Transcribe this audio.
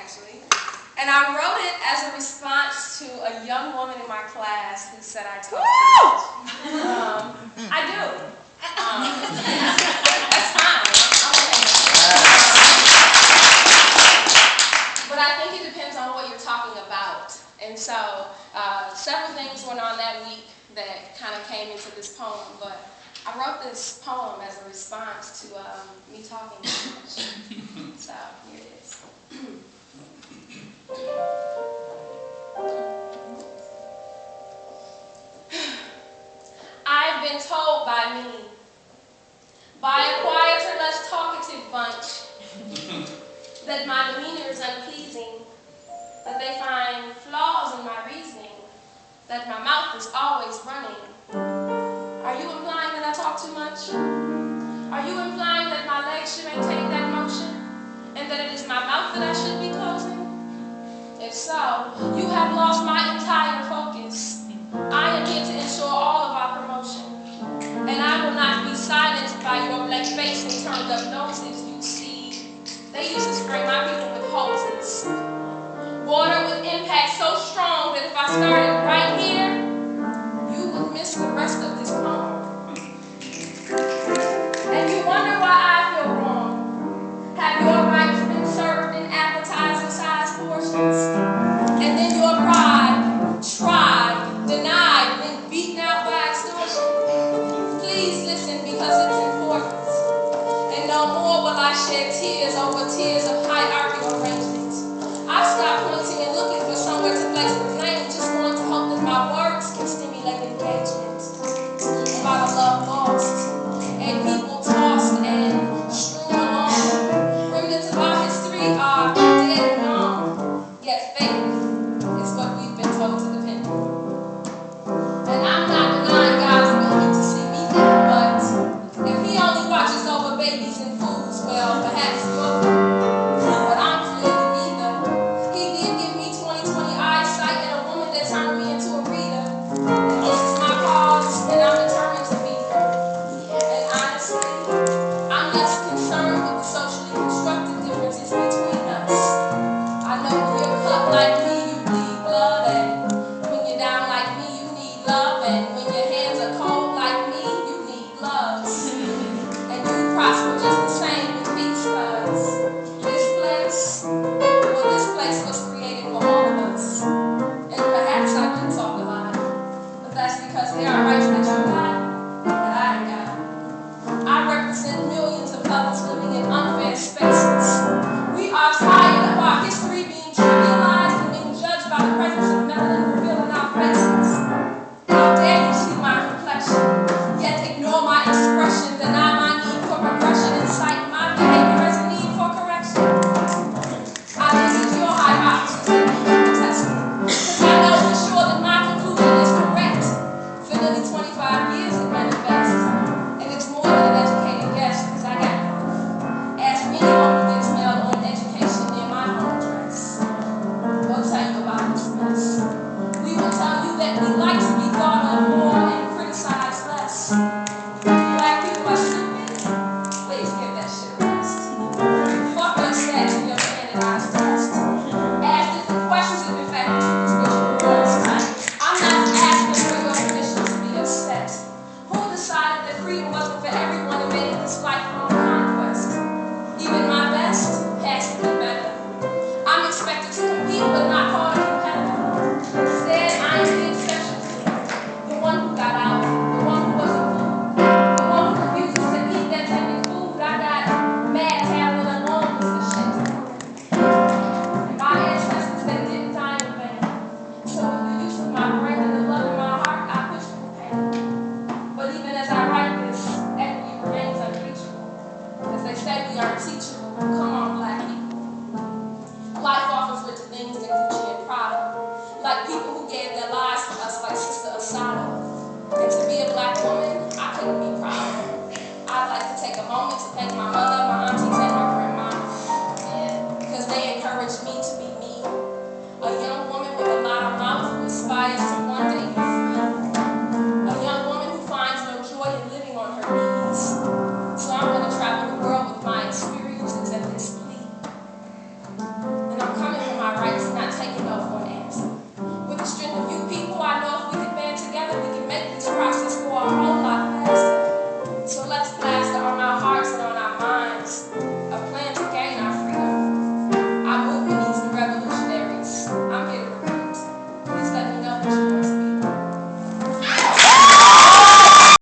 actually. And I wrote it as a response to a young woman in my class who said I talk too much. I do. That's fine. I'm okay with it. But I think it depends on what you're talking about. And so several things went on that week that kind of came into this poem. But I wrote this poem as a response to me talking too much. So here it is. I've been told by me, by a quieter, less talkative bunch, that my demeanor is unpleasing, that they find flaws in my reasoning, that my mouth is always running. Are you implying that I talk too much? Are you implying that my legs should maintain that motion, and that it is my mouth that I should be closing? If so, you have lost my entire focus. I am here to ensure all of our promotion, and I will not be silenced by your black face and turned up noses. You see, they used to spray my people with hoses. Water with impact so strong that if I started right here, you would miss the rest of this poem. And you wonder why I feel wrong. Have your rights been served in appetizer-sized portions? And then your pride, tried, denied, and beaten out by extortion? Please listen, because it's important. And no more will I shed tears over tears of hierarchy arrangements. I stopped pointing and looking for somewhere to place the blame, just going to hope that my words can stimulate engagement. About a love lost, and people tossed and strewn along. Remnants of our history are dead and gone, yet faith is what we've been told to depend on. And I'm not denying God's ability to see me through, but if He only watches over babies and fools, well, perhaps you're through. But I'm clearly neither. He did give me 20/20 eyesight and a woman that turned me into a reader. And this is my cause, and I'm determined to be through. And honestly, I'm less concerned with the socially constructed differences between us. I know when you're cut like me, you bleed blood, and when you're down like me, you need love, and when your hands are cold like me, you need gloves. And you prosper just the same with peace, cause this place was created for all of us. And perhaps I do talk a lot, but that's because there are rights that you got that I ain't got. I represent millions of others living in unfair spaces. We are tired of our history being trivialized and being judged by the presence of melanin revealing our faces. How dare you see my complexion, yet ignore my expression, deny my need for progression, and cite my behavior as a need for correction. I visit your hypothesis and you can test me, because I know for sure that my conclusion is correct. For nearly 25 years it manifests, and it's more than an educated guess, because I got proof. Ask anyone who gets mail on education near my home address. We'll tell you about this mess. We will tell you that we like to be thought of more and criticized less. Black people are stupid. Please give that shit a rest. Fuck your stats and your standardized test. Ask different questions if in fact the truth is what you want. I'm not asking for your permission to be upset. Who decided that freedom wasn't for everyone and made it this lifelong conquest? Even my best has to be better. I'm expected to compete but not called a competitor. Instead, I am the exception to it. The one who got out, the one who wasn't fooled, the one who refuses to eat that tainted food. I got mad talent alone with the shit to prove. And my ancestors, they didn't die in vain. So with the use of my brain and the love in my heart, I push through pain. But even as I write this, equity remains unreachable. As they say, we are teachable. Come on, black people. Life offers richer things than Gucci and Prada. Like people who gave their lives for us, like Sister Asada. And to be a black woman, I couldn't be prouder. I'd like to take a moment to thank my mother, my aunties, and my grandma. Because they encouraged me